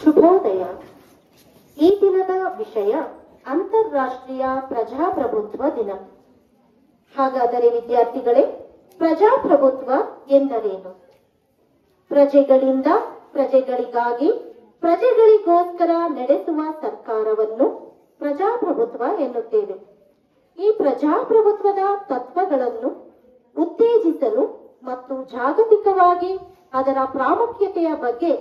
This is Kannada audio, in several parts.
ಶುಭೋದಯ. ಈ ದಿನದ ವಿಷಯ ಅಂತಾರಾಷ್ಟ್ರೀಯ ಪ್ರಜಾಪ್ರಭುತ್ವ ದಿನ. ಹಾಗಾದರೆ ವಿದ್ಯಾರ್ಥಿಗಳೇ, ಪ್ರಜಾಪ್ರಭುತ್ವ ಎಂದರೇನು? ಪ್ರಜೆಗಳಿಂದ ಪ್ರಜೆಗಳಿಗಾಗಿ ಪ್ರಜೆಗಳಿಗೋಸ್ಕರ ನಡೆಸುವ ಸರ್ಕಾರವನ್ನು ಪ್ರಜಾಪ್ರಭುತ್ವ ಎನ್ನುತ್ತೇವೆ. ಈ ಪ್ರಜಾಪ್ರಭುತ್ವದ ತತ್ವಗಳನ್ನು ಉತ್ತೇಜಿಸಲು ಮತ್ತು ಜಾಗತಿಕವಾಗಿ ಅದರ ಪ್ರಾಮುಖ್ಯತೆಯ ಬಗ್ಗೆ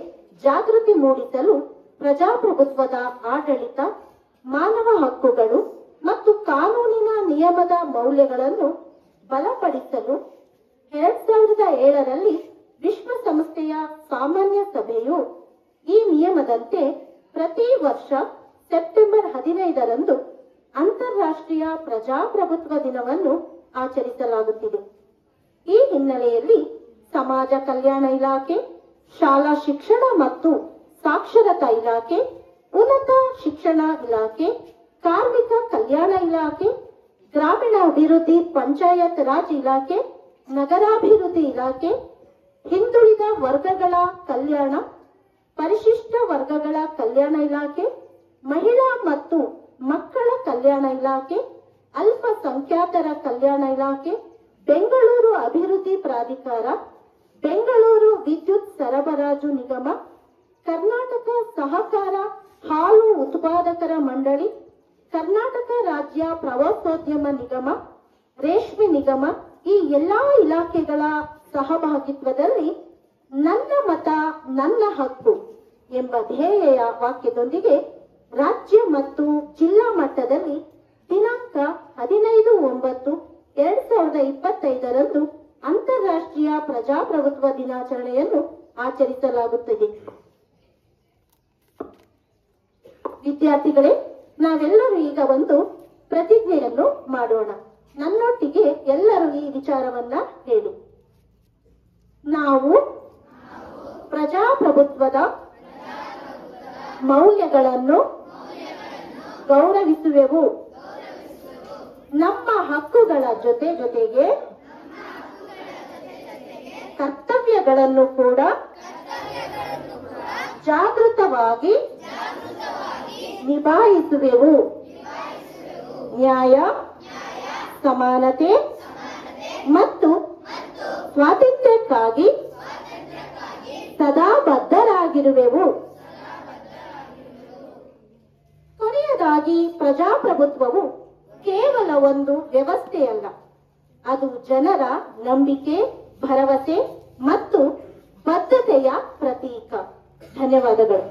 ಜಾಗೃತಿ ಮೂಡಿಸಲು ಪ್ರಜಾಪ್ರಭುತ್ವದ ಆಡಳಿತ, ಮಾನವ ಹಕ್ಕುಗಳು ಮತ್ತು ಕಾನೂನಿನ ನಿಯಮದ ಮೌಲ್ಯಗಳನ್ನು ಬಲಪಡಿಸಲು 2007ರಲ್ಲಿ ವಿಶ್ವಸಂಸ್ಥೆಯ ಸಾಮಾನ್ಯ ಸಭೆಯು ಈ ನಿಯಮದಂತೆ ಪ್ರತಿ ವರ್ಷ ಸೆಪ್ಟೆಂಬರ್ 15ರಂದು ಅಂತಾರಾಷ್ಟ್ರೀಯ ಪ್ರಜಾಪ್ರಭುತ್ವ ದಿನವನ್ನು ಆಚರಿಸಲಾಗುತ್ತಿದೆ. ಈ ಹಿನ್ನೆಲೆಯಲ್ಲಿ ಸಮಾಜ ಕಲ್ಯಾಣ ಇಲಾಖೆ, ಶಾಲಾ ಶಿಕ್ಷಣ ಮತ್ತು ಸಾಕ್ಷರತಾ ಇಲಾಖೆ, ಉನ್ನತ ಶಿಕ್ಷಣ ಇಲಾಖೆ, ಕಾರ್ಮಿಕ ಕಲ್ಯಾಣ ಇಲಾಖೆ, ಗ್ರಾಮೀಣಾಭಿವೃದ್ಧಿ ಪಂಚಾಯತ್ ರಾಜ್ ಇಲಾಖೆ, ನಗರಾಭಿವೃದ್ಧಿ ಇಲಾಖೆ, ಹಿಂದುಳಿದ ವರ್ಗಗಳ ಕಲ್ಯಾಣ, ಪರಿಶಿಷ್ಟ ವರ್ಗಗಳ ಕಲ್ಯಾಣ ಇಲಾಖೆ, ಮಹಿಳಾ ಮತ್ತು ಮಕ್ಕಳ ಕಲ್ಯಾಣ ಇಲಾಖೆ, ಅಲ್ಪಸಂಖ್ಯಾತರ ಕಲ್ಯಾಣ ಇಲಾಖೆ, ಬೆಂಗಳೂರು ಅಭಿವೃದ್ಧಿ ಪ್ರಾಧಿಕಾರ, ಬೆಂಗಳೂರು ವಿದ್ಯುತ್ ಸರಬರಾಜು ನಿಗಮ, ಕರ್ನಾಟಕ ಸಹಕಾರ ಹಾಲು ಉತ್ಪಾದಕರ ಮಂಡಳಿ, ಕರ್ನಾಟಕ ರಾಜ್ಯ ಪ್ರವಾಸೋದ್ಯಮ ನಿಗಮ, ರೇಷ್ಮೆ ನಿಗಮ, ಈ ಎಲ್ಲಾ ಇಲಾಖೆಗಳ ಸಹಭಾಗಿತ್ವದಲ್ಲಿ ನನ್ನ ಮತ ನನ್ನ ಹಕ್ಕು ಎಂಬ ಧ್ಯೇಯ ವಾಕ್ಯದೊಂದಿಗೆ ರಾಜ್ಯ ಮತ್ತು ಜಿಲ್ಲಾ ಮಟ್ಟದಲ್ಲಿ ದಿನಾಂಕ 15/9/2025ರಂದು ಅಂತಾರಾಷ್ಟ್ರೀಯ ಪ್ರಜಾಪ್ರಭುತ್ವ ದಿನಾಚರಣೆಯನ್ನು ಆಚರಿಸಲಾಗುತ್ತದೆ. ವಿದ್ಯಾರ್ಥಿಗಳೇ, ನಾವೆಲ್ಲರೂ ಈಗ ಒಂದು ಪ್ರತಿಜ್ಞೆಯನ್ನು ಮಾಡೋಣ. ನನ್ನೊಟ್ಟಿಗೆ ಎಲ್ಲರೂ ಈ ವಿಚಾರವನ್ನ ಹೇಳಿ. ನಾವು ಪ್ರಜಾಪ್ರಭುತ್ವದ ಮೌಲ್ಯಗಳನ್ನು ಗೌರವಿಸುವೆವು. ನಮ್ಮ ಹಕ್ಕುಗಳ ಜೊತೆಗೆ ಕರ್ತವ್ಯಗಳನ್ನು ಕೂಡ ಜಾಗೃತವಾಗಿ ನಿಭಾಯಿಸುವೆವು. ನ್ಯಾಯ, ಸಮಾನತೆ ಮತ್ತು ಸ್ವಾತಂತ್ರ್ಯಕ್ಕಾಗಿ ಸದಾ ಬದ್ಧರಾಗಿರುವೆವು. ಕೊನೆಯದಾಗಿ, ಪ್ರಜಾಪ್ರಭುತ್ವವು ಕೇವಲ ಒಂದು ವ್ಯವಸ್ಥೆಯಲ್ಲ, ಅದು ಜನರ ನಂಬಿಕೆ, ಭರವಸೆ ಮತ್ತು ಬದ್ಧತೆಯ ಪ್ರತೀಕ. ಧನ್ಯವಾದಗಳು.